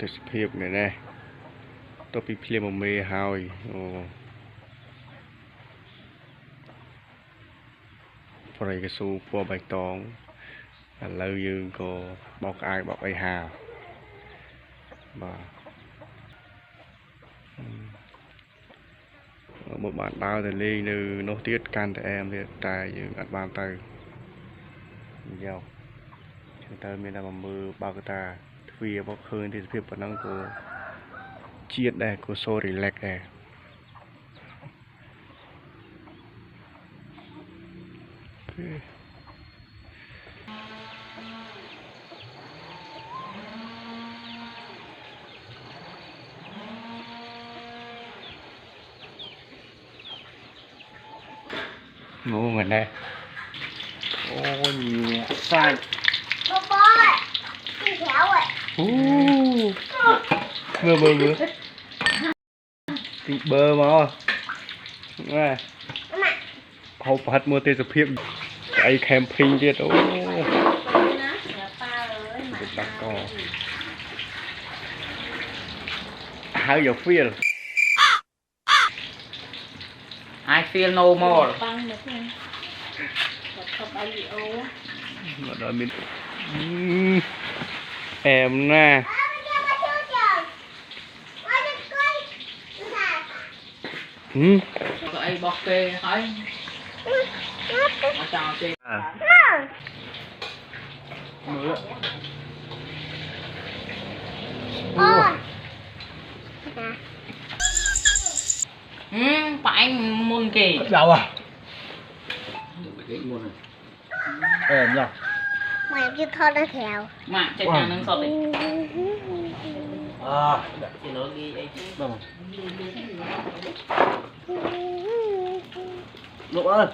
ទេសភាពនេះណាតទៅពីភ្លៀងមកមេហើយអូប្រៃកស៊ូពណ៌បៃតងឥឡូវយើងក៏បោកអាយបោកអីហាបាទមកបានដើរទៅលេងនៅនោះទៀតកាន់តែអែមទៀតតែយើងអត់បានទៅយកទៅមានតែមើលបើកតាទ្វារមកឃើញទេសភាពប៉ុណ្ណឹងក៏ជាតិដែរក៏សូរីឡែកដែរngủ mình đây ôi nhiều sai bơ đi khéo rồi bơ thì bơ mà nghe hộp hết mua tiền sập hiệp cái camping kia đó how you feel I feel no more. Em nè. Có ai bọc kê hỏi. Chào kê. Phải anh môn kì Đâu à? mày chưa thôi đã khéo mà chạy nhà nâng sọt đi Chỉ nói ghi ấy chứ Lục ơi